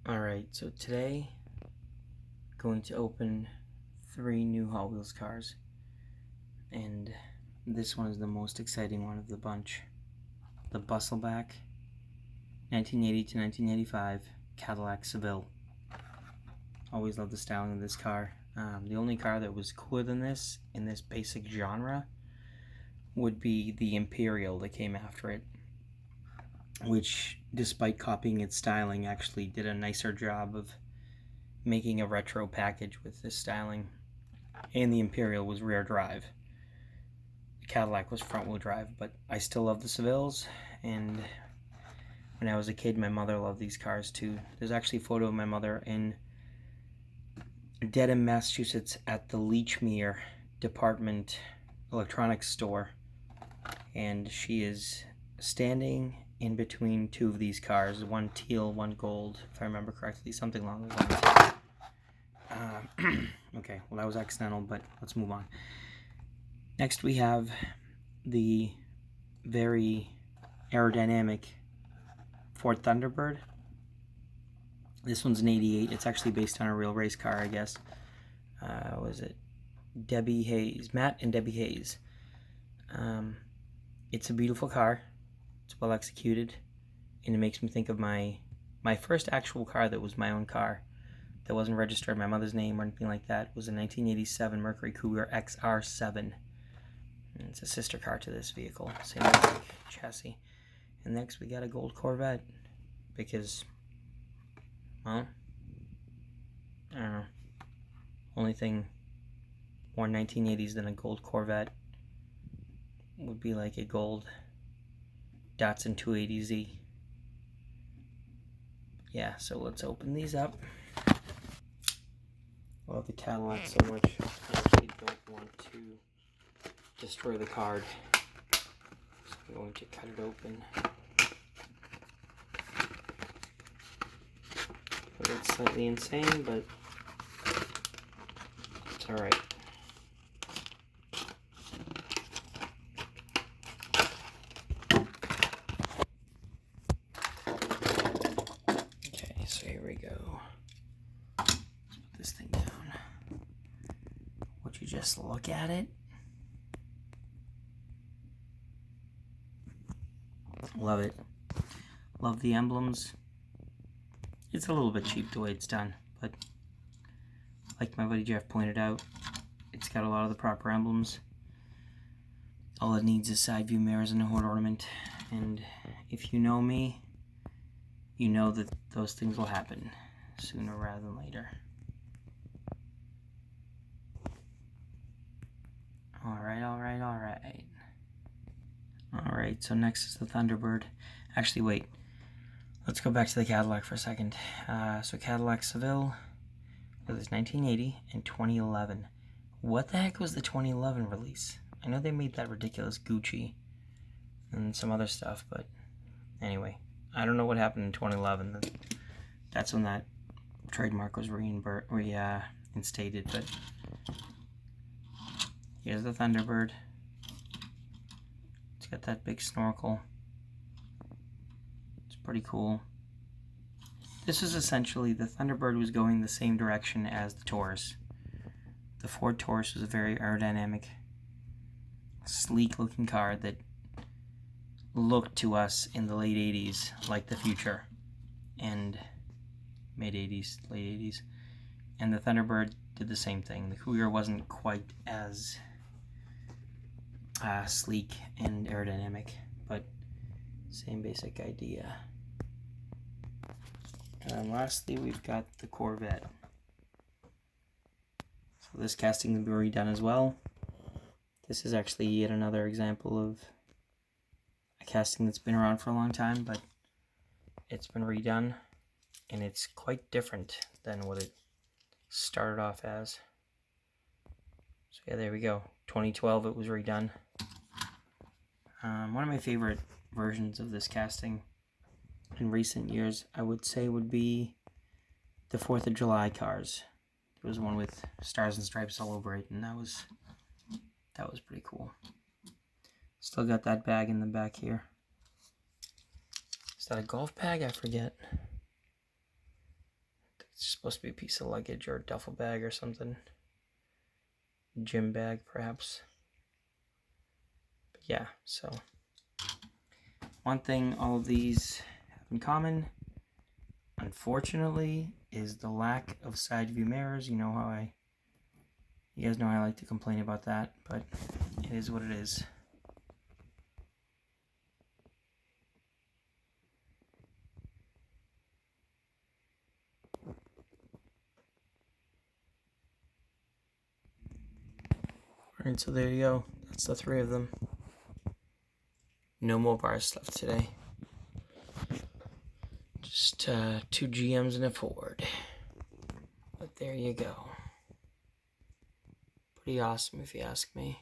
Alright, so today going to open 3 new Hot Wheels cars, and this one is the most exciting one of the bunch. The Bustle 1980 to 1985 Cadillac Seville. Always loved the styling of this car. The only car that was cooler than this in this basic genre would be the Imperial that came after it, which, despite copying its styling, actually did a nicer job of making a retro package with this styling. And the Imperial was rear drive. The Cadillac was front wheel drive, but I still love the Sevilles, and when I was a kid, my mother loved these cars too. There's actually a photo of my mother in Dedham, Massachusetts at the Lechmere Department Electronics Store, and she is standing in between 2 of these cars, one teal, one gold, if I remember correctly, something along those lines. Okay, well that was accidental, but let's move on. Next we have the very aerodynamic Ford Thunderbird. This one's an 88. It's actually based on a real race car, I guess. Was it Debbie Hayes? Matt and Debbie Hayes. It's a beautiful car. It's well executed, and it makes me think of my first actual car that was my own car, that wasn't registered in my mother's name or anything like that. It was a 1987 Mercury Cougar XR7. And it's a sister car to this vehicle, same chassis. And next we got a gold Corvette, because, well, I don't know. Only thing more 1980s than a gold Corvette would be like a gold Datsun 280Z. Yeah, so let's open these up. I love the Cadillac so much, I actually don't want to destroy the card. So I'm going to cut it open. It's slightly insane, but it's alright. Okay, so here we go. Let's put this thing down. Would you just look at it? Love it. Love the emblems. It's a little bit cheap the way it's done, but like my buddy Jeff pointed out, it's got a lot of the proper emblems. All it needs is side view mirrors and a horn ornament, and if you know me, you know that those things will happen sooner rather than later. Alright, so next is the Thunderbird. Actually, wait. Let's go back to the Cadillac for a second. So Cadillac Seville was 1980 and 2011. What the heck was the 2011 release? I know they made that ridiculous Gucci and some other stuff, but anyway, I don't know what happened in 2011. That's when that trademark was reinstated, but here's the Thunderbird. It's got that big snorkel. It's pretty cool. This is essentially, the Thunderbird was going the same direction as the Taurus. The Ford Taurus was a very aerodynamic, sleek looking car that looked to us in the late 80s like the future, and mid 80s, late 80s. And the Thunderbird did the same thing. The Cougar wasn't quite as sleek and aerodynamic, but same basic idea. And lastly, we've got the Corvette. So this casting will be redone as well. This is actually yet another example of a casting that's been around for a long time, but it's been redone, and it's quite different than what it started off as. So yeah, there we go. 2012 it was redone. One of my favorite versions of this casting in recent years, I would say, would be the 4th of July cars. There was one with stars and stripes all over it, and that was pretty cool. Still got that bag in the back here. Is that a golf bag? I forget. it's supposed to be a piece of luggage or a duffel bag or something. Gym bag, perhaps. But yeah, so one thing all of these have in common, unfortunately, is the lack of side view mirrors. You guys know I like to complain about that, but it is what it is. Alright, so there you go. That's the 3 of them. No more bars left today. Just 2 GMs and a Ford. But there you go. Pretty awesome if you ask me.